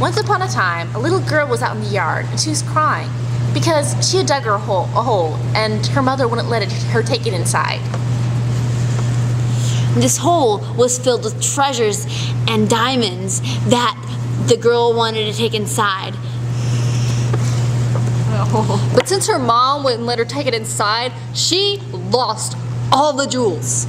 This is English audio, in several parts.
once upon a time, a little girl was out in the yard and she was crying because she had dug a hole and her mother wouldn't let her take it inside. This hole was filled with treasures and diamonds that the girl wanted to take inside. But since her mom wouldn't let her take it inside, she lost all the jewels.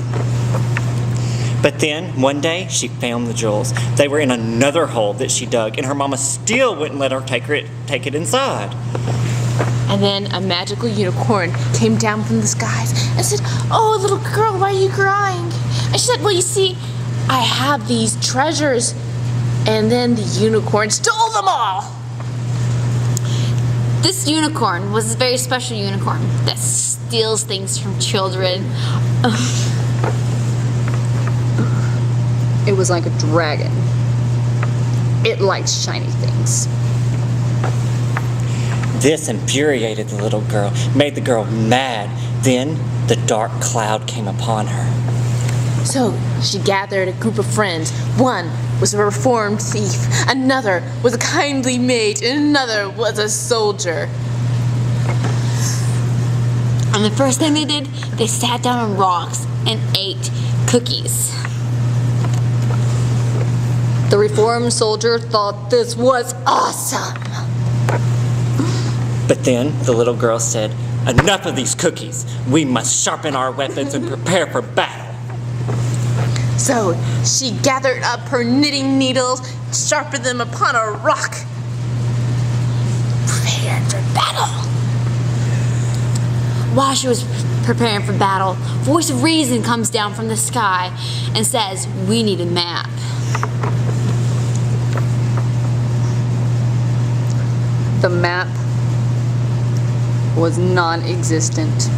But then, one day, she found the jewels. They were in another hole that she dug, and her mama still wouldn't let her take it inside. And then a magical unicorn came down from the skies and said, "Oh, little girl, why are you crying?" And she said, "Well, you see, I have these treasures." And then the unicorn stole them all. This unicorn was a very special unicorn that steals things from children. It was like a dragon. It liked shiny things. This infuriated the little girl, made the girl mad. Then the dark cloud came upon her. So she gathered a group of friends. One was a reformed thief, another was a kindly mate, and another was a soldier. And the first thing they did, they sat down on rocks and ate cookies. The reformed soldier thought this was awesome. But then the little girl said, "Enough of these cookies. We must sharpen our weapons and prepare for battle." So she gathered up her knitting needles, sharpened them upon a rock, prepared for battle. While she was preparing for battle, voice of reason comes down from the sky and says, "We need a map." The map was non-existent.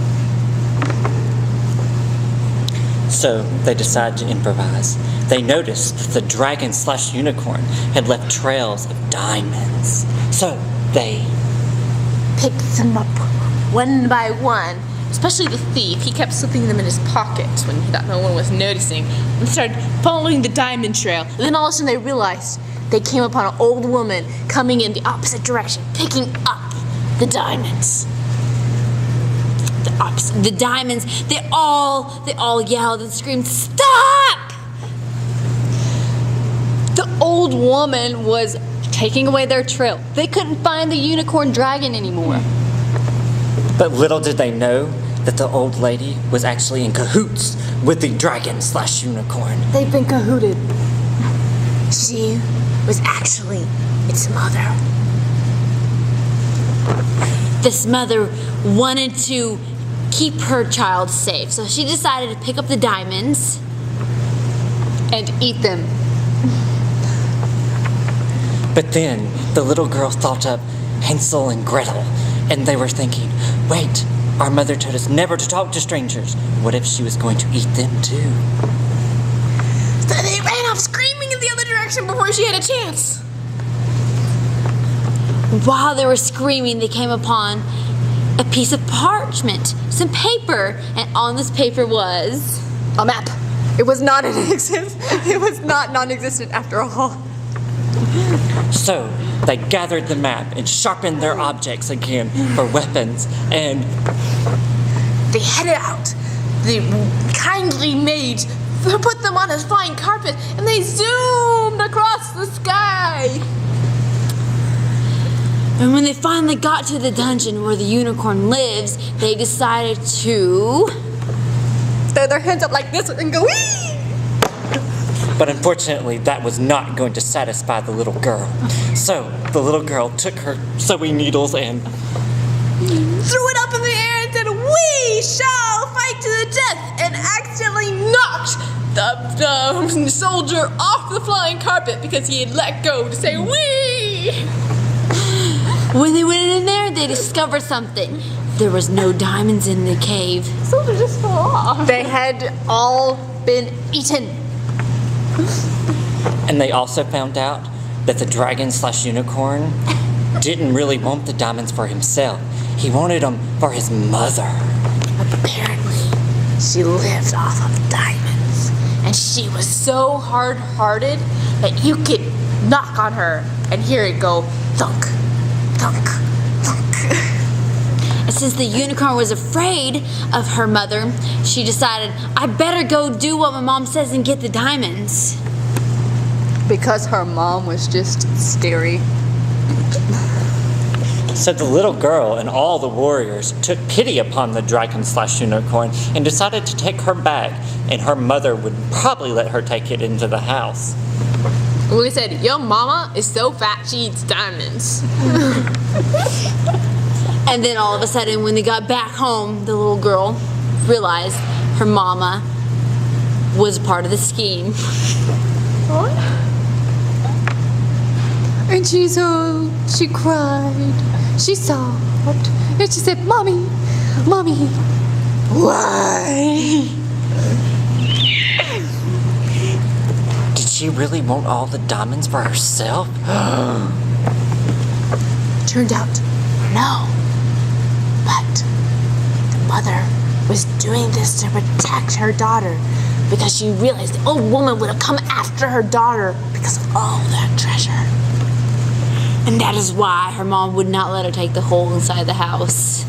So they decided to improvise. They noticed that the dragon/unicorn had left trails of diamonds. So they Picked them up one by one, especially the thief. He kept slipping them in his pockets when he thought no one was noticing, and started following the diamond trail. And then all of a sudden they realized they came upon an old woman coming in the opposite direction, picking up the diamonds. The diamonds, they all yelled and screamed, "Stop!" The old woman was taking away their trail. They couldn't find the unicorn dragon anymore. But little did they know that the old lady was actually in cahoots with the dragon/unicorn. They've been cahooted. She was actually its mother. This mother wanted to keep her child safe, so she decided to pick up the diamonds And eat them. But then the little girl thought of Hansel and Gretel, and they were thinking, wait, our mother told us never to talk to strangers. What if she was going to eat them too? So they ran off screaming in the other direction before she had a chance. While they were screaming, they came upon a piece of parchment, some paper, and on this paper was A map. It was not non-existent after all. So they gathered the map and sharpened their objects again for weapons, and They headed out. The kindly maid put them on a flying carpet and they zoomed across the sky. And when they finally got to the dungeon where the unicorn lives, they decided to Throw their hands up like this and go, wee! but unfortunately that was not going to satisfy the little girl. So the little girl took her sewing needles and Threw it up in the air and said, "We shall fight to the death," and accidentally knocked the soldier off the flying carpet because he had let go to say "we." When they went in there, they discovered something. There was no diamonds in the cave. Soldier just fell off. They had all been eaten. And they also found out that the dragon/unicorn didn't really want the diamonds for himself. He wanted them for his mother. Apparently, she lived off of diamonds, and she was so hard-hearted that you could knock on her and hear it go thunk, thunk, thunk. And since the unicorn was afraid of her mother, she decided, I better go do what my mom says and get the diamonds. Because her mom was just scary. So the little girl and all the warriors took pity upon the dragon/unicorn and decided to take her back, and her mother would probably let her take it into the house. We said, your mama is so fat she eats diamonds. And then all of a sudden, when they got back home, the little girl realized her mama was part of the scheme. And she cried, she sobbed, and she said, Mommy, Mommy, why? Did she really want all the diamonds for herself? Turned out, no. But the mother was doing this to protect her daughter because she realized the old woman would have come after her daughter because of all that treasure. And that is why her mom would not let her take the hole inside the house.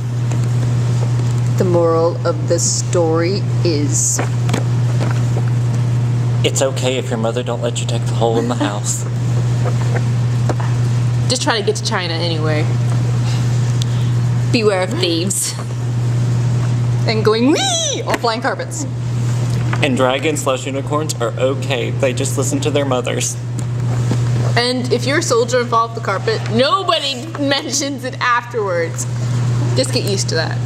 The moral of the story is It's okay if your mother don't let you take the hole in the house. Just try to get to China anyway. Beware of thieves. and going wee on flying carpets. And dragons/unicorns are okay. They just listen to their mothers. And if you're a soldier and fall off the carpet, nobody mentions it afterwards. Just get used to that.